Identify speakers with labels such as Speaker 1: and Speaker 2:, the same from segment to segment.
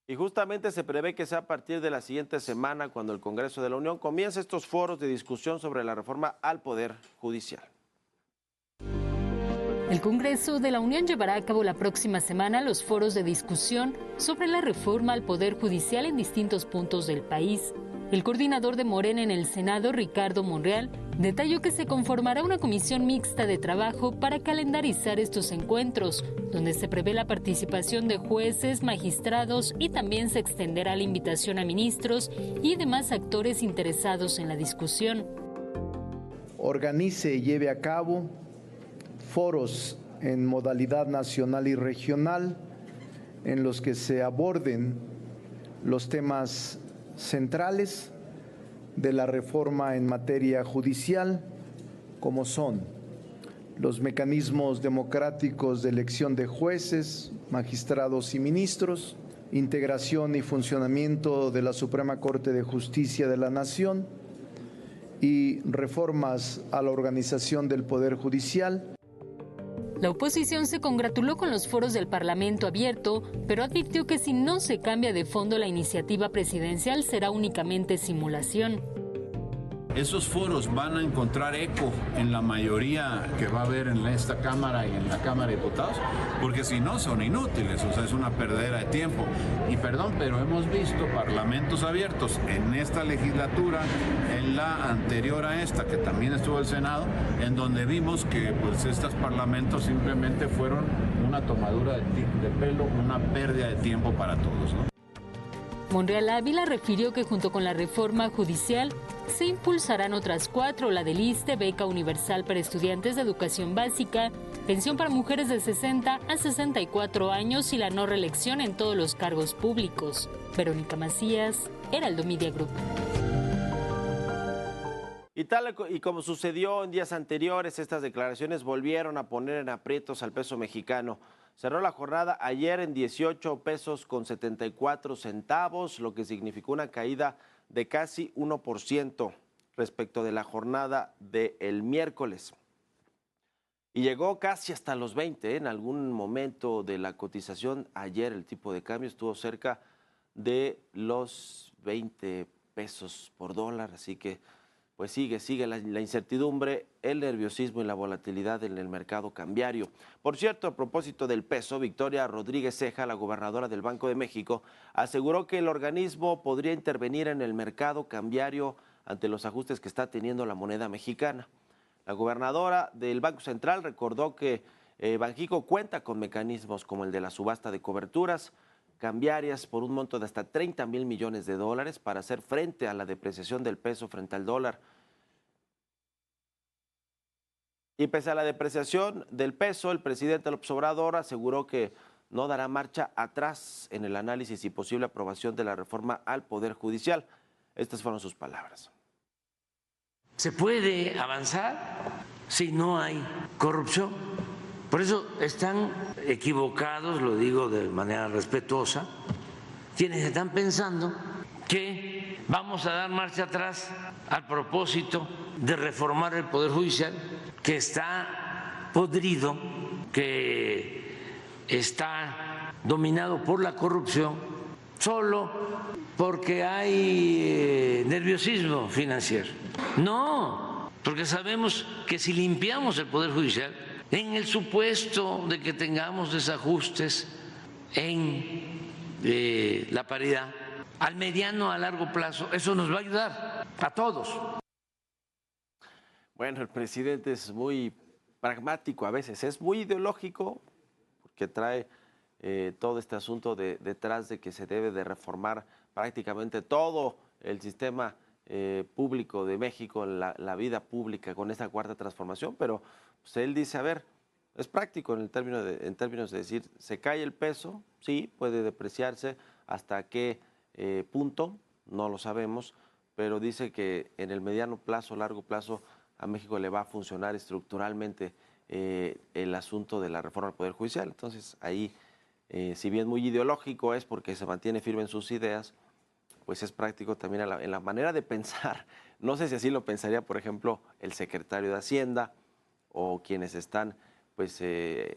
Speaker 1: Y justamente se prevé que sea a partir de la siguiente semana cuando el Congreso de la Unión comience estos foros de discusión sobre la reforma al Poder Judicial.
Speaker 2: El Congreso de la Unión llevará a cabo la próxima semana los foros de discusión sobre la reforma al Poder Judicial en distintos puntos del país. El coordinador de Morena en el Senado, Ricardo Monreal, detalló que se conformará una comisión mixta de trabajo para calendarizar estos encuentros, donde se prevé la participación de jueces, magistrados y también se extenderá la invitación a ministros y demás actores interesados en la discusión.
Speaker 3: Organice y lleve a cabo foros en modalidad nacional y regional en los que se aborden los temas centrales de la reforma en materia judicial, como son los mecanismos democráticos de elección de jueces, magistrados y ministros, integración y funcionamiento de la Suprema Corte de Justicia de la Nación y reformas a la organización del Poder Judicial.
Speaker 2: La oposición se congratuló con los foros del Parlamento abierto, pero advirtió que si no se cambia de fondo la iniciativa presidencial será únicamente simulación.
Speaker 4: Esos foros van a encontrar eco en la mayoría que va a haber en esta Cámara y en la Cámara de Diputados, porque si no son inútiles, o sea, es una perdera de tiempo. Y perdón, pero hemos visto parlamentos abiertos en esta legislatura, en la anterior a esta, que también estuvo el Senado, en donde vimos que pues estos parlamentos simplemente fueron una tomadura de pelo, una pérdida de tiempo para todos, ¿no?
Speaker 2: Monreal Ávila refirió que junto con la reforma judicial se impulsarán otras 4, la del ISSSTE, beca universal para estudiantes de educación básica, pensión para mujeres de 60 a 64 años y la no reelección en todos los cargos públicos. Verónica Macías, Heraldo Media Group.
Speaker 1: Y como sucedió en días anteriores, estas declaraciones volvieron a poner en aprietos al peso mexicano. Cerró la jornada ayer en 18 pesos con 74 centavos, lo que significó una caída de casi 1% respecto de la jornada del miércoles. Y llegó casi hasta los 20, en algún momento de la cotización. Ayer el tipo de cambio estuvo cerca de los 20 pesos por dólar, así que pues sigue la incertidumbre, el nerviosismo y la volatilidad en el mercado cambiario. Por cierto, a propósito del peso, Victoria Rodríguez Ceja, la gobernadora del Banco de México, aseguró que el organismo podría intervenir en el mercado cambiario ante los ajustes que está teniendo la moneda mexicana. La gobernadora del Banco Central recordó que Banxico cuenta con mecanismos como el de la subasta de coberturas cambiarias por un monto de hasta 30,000 millones de dólares para hacer frente a la depreciación del peso frente al dólar. Y pese a la depreciación del peso, el presidente López Obrador aseguró que no dará marcha atrás en el análisis y posible aprobación de la reforma al Poder Judicial. Estas fueron sus palabras.
Speaker 5: ¿Se puede avanzar si no hay corrupción? Por eso están equivocados, lo digo de manera respetuosa, quienes están pensando que vamos a dar marcha atrás al propósito de reformar el Poder Judicial, que está podrido, que está dominado por la corrupción, solo porque hay nerviosismo financiero. No, porque sabemos que si limpiamos el Poder Judicial, en el supuesto de que tengamos desajustes en la paridad, al mediano, a largo plazo, eso nos va a ayudar a todos.
Speaker 1: Bueno, el presidente es muy pragmático a veces, es muy ideológico, porque trae todo este asunto detrás de que se debe de reformar prácticamente todo el sistema público de México, la vida pública con esta cuarta transformación, pero pues él dice, a ver, es práctico en términos de decir, se cae el peso, sí, puede depreciarse, hasta qué punto, no lo sabemos, pero dice que en el mediano plazo, largo plazo, a México le va a funcionar estructuralmente el asunto de la reforma al Poder Judicial. Entonces ahí, si bien muy ideológico es porque se mantiene firme en sus ideas, pues es práctico también en la manera de pensar. No sé si así lo pensaría, por ejemplo, el secretario de Hacienda o quienes están pues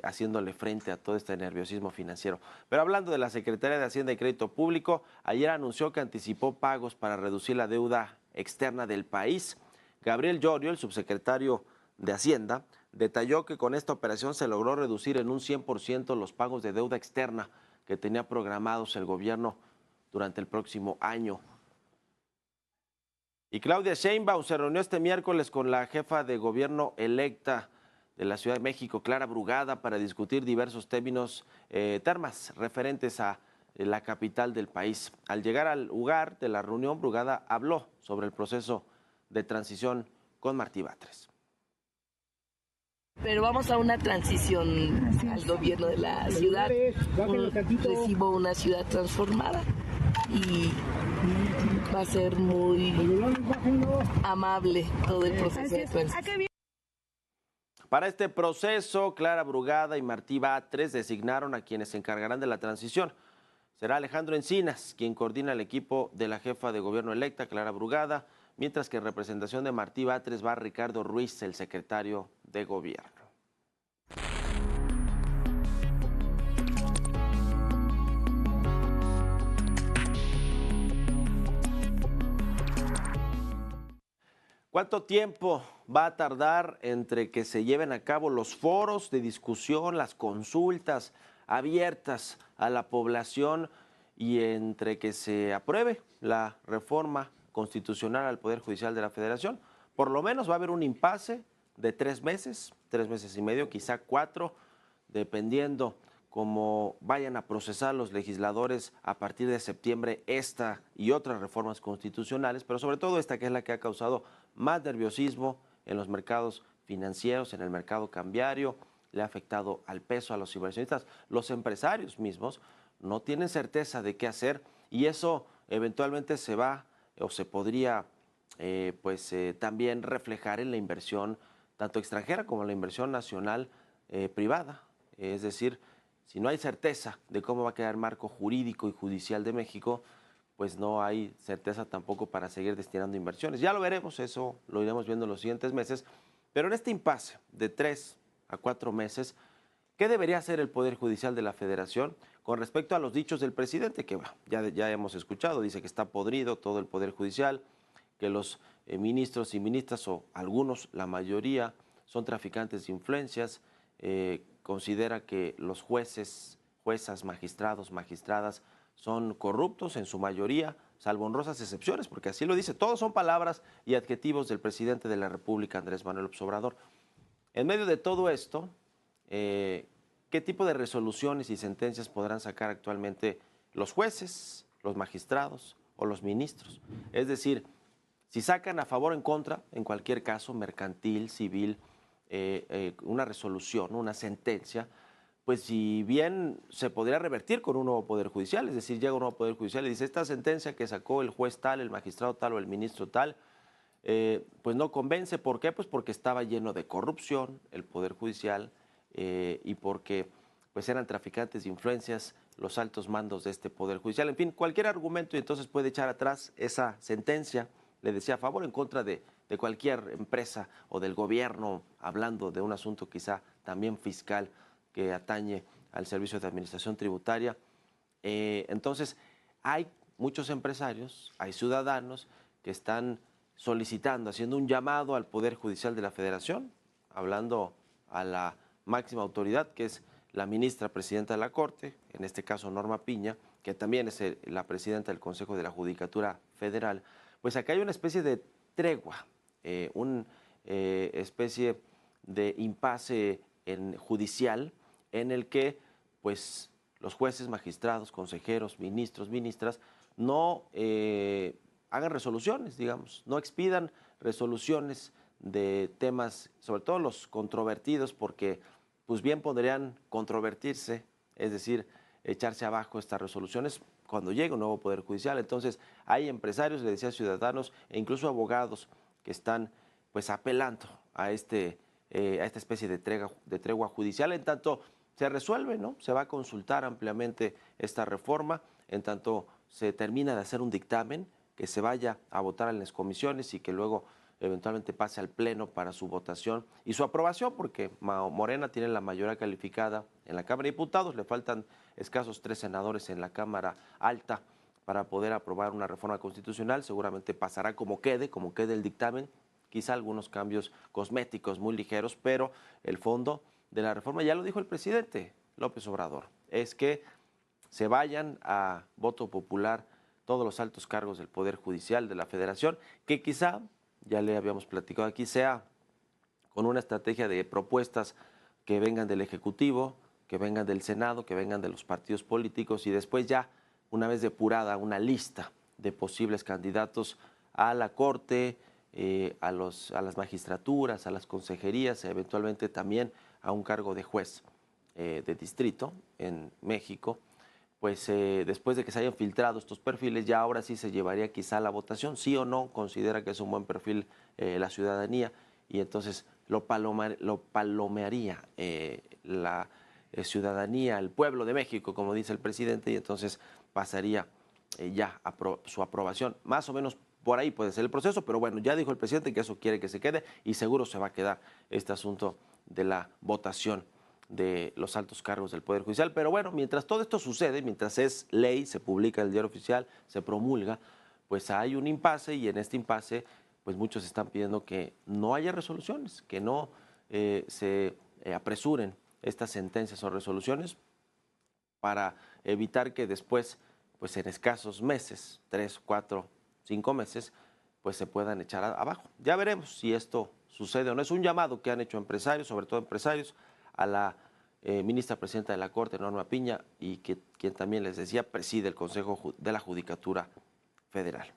Speaker 1: haciéndole frente a todo este nerviosismo financiero. Pero hablando de la Secretaría de Hacienda y Crédito Público, ayer anunció que anticipó pagos para reducir la deuda externa del país. Gabriel Llorio, el subsecretario de Hacienda, detalló que con esta operación se logró reducir en un 100% los pagos de deuda externa que tenía programados el gobierno durante el próximo año. Y Claudia Sheinbaum se reunió este miércoles con la jefa de gobierno electa de la Ciudad de México, Clara Brugada, para discutir diversos temas referentes a la capital del país. Al llegar al lugar de la reunión, Brugada habló sobre el proceso de transición con Martí Batres.
Speaker 6: Pero vamos a una transición al gobierno de la ciudad. Recibo una ciudad transformada y va a ser muy amable todo el proceso de transición.
Speaker 1: Para este proceso, Clara Brugada y Martí Batres designaron a quienes se encargarán de la transición. Será Alejandro Encinas quien coordina el equipo de la jefa de gobierno electa, Clara Brugada, mientras que en representación de Martí Batres va Ricardo Ruiz, el secretario de gobierno. ¿Cuánto tiempo va a tardar entre que se lleven a cabo los foros de discusión, las consultas abiertas a la población y entre que se apruebe la reforma constitucional al Poder Judicial de la Federación? Por lo menos va a haber un impasse de 3 meses y medio, quizá 4, dependiendo cómo vayan a procesar los legisladores a partir de septiembre esta y otras reformas constitucionales, pero sobre todo esta, que es la que ha causado más nerviosismo en los mercados financieros, en el mercado cambiario, le ha afectado al peso, a los inversionistas. Los empresarios mismos no tienen certeza de qué hacer y eso eventualmente se va o se podría también reflejar en la inversión tanto extranjera como en la inversión nacional privada. Es decir, si no hay certeza de cómo va a quedar el marco jurídico y judicial de México, pues no hay certeza tampoco para seguir destinando inversiones. Ya lo veremos, eso lo iremos viendo en los siguientes meses, pero en este impasse de 3 a 4 meses, ¿qué debería hacer el Poder Judicial de la Federación con respecto a los dichos del presidente? Que bueno, ya hemos escuchado, dice que está podrido todo el Poder Judicial, que los ministros y ministras, o algunos, la mayoría, son traficantes de influencias, considera que los jueces, juezas, magistrados, magistradas son corruptos en su mayoría, salvo honrosas excepciones, porque así lo dice. Todos son palabras y adjetivos del presidente de la República, Andrés Manuel López Obrador. En medio de todo esto, ¿qué tipo de resoluciones y sentencias podrán sacar actualmente los jueces, los magistrados o los ministros? Es decir, si sacan a favor o en contra, en cualquier caso, mercantil, civil, una resolución, una sentencia, pues si bien se podría revertir con un nuevo Poder Judicial, es decir, llega un nuevo Poder Judicial y dice, esta sentencia que sacó el juez tal, el magistrado tal o el ministro tal, pues no convence. ¿Por qué? Pues porque estaba lleno de corrupción el Poder Judicial y porque pues eran traficantes de influencias los altos mandos de este Poder Judicial. En fin, cualquier argumento, y entonces puede echar atrás esa sentencia, le decía, a favor o en contra de cualquier empresa o del gobierno, hablando de un asunto quizá también fiscal que atañe al Servicio de Administración Tributaria. Entonces, hay muchos empresarios, hay ciudadanos que están solicitando, haciendo un llamado al Poder Judicial de la Federación, hablando a la máxima autoridad, que es la ministra presidenta de la Corte, en este caso Norma Piña, que también es la presidenta del Consejo de la Judicatura Federal. Pues acá hay una especie de tregua, una especie de impasse judicial en el que pues los jueces, magistrados, consejeros, ministros, ministras no hagan resoluciones, digamos, no expidan resoluciones de temas, sobre todo los controvertidos, porque pues bien podrían controvertirse, es decir, echarse abajo estas resoluciones cuando llegue un nuevo Poder Judicial. Entonces hay empresarios, le decía, ciudadanos e incluso abogados que están pues apelando a esta especie de tregua judicial. En tanto se resuelve, ¿no? Se va a consultar ampliamente esta reforma, en tanto se termina de hacer un dictamen que se vaya a votar en las comisiones y que luego eventualmente pase al Pleno para su votación y su aprobación, porque Morena tiene la mayoría calificada en la Cámara de Diputados, le faltan escasos 3 senadores en la Cámara Alta para poder aprobar una reforma constitucional. Seguramente pasará como quede el dictamen, quizá algunos cambios cosméticos muy ligeros, pero el fondo de la reforma, ya lo dijo el presidente López Obrador, es que se vayan a voto popular todos los altos cargos del Poder Judicial de la Federación, que quizá, ya le habíamos platicado aquí, sea con una estrategia de propuestas que vengan del Ejecutivo, que vengan del Senado, que vengan de los partidos políticos y después ya, una vez depurada una lista de posibles candidatos a la Corte, a las magistraturas, a las consejerías, eventualmente también a un cargo de juez de distrito en México, pues después de que se hayan filtrado estos perfiles, ya ahora sí se llevaría quizá a la votación, sí o no, considera que es un buen perfil la ciudadanía, y entonces lo palomearía la ciudadanía, el pueblo de México, como dice el presidente, y entonces pasaría ya a su aprobación. Más o menos por ahí puede ser el proceso, pero bueno, ya dijo el presidente que eso quiere que se quede y seguro se va a quedar este asunto de la votación de los altos cargos del Poder Judicial. Pero bueno, mientras todo esto sucede, mientras es ley, se publica en el Diario Oficial, se promulga, pues hay un impasse, y en este impasse pues muchos están pidiendo que no haya resoluciones, que no se apresuren estas sentencias o resoluciones para evitar que después, pues en escasos meses, 3, 4, 5 meses, pues se puedan echar abajo. Ya veremos si esto sucede o no. Es un llamado que han hecho empresarios, sobre todo empresarios, a la ministra presidenta de la Corte, Norma Piña, y quien también les decía preside el Consejo de la Judicatura Federal.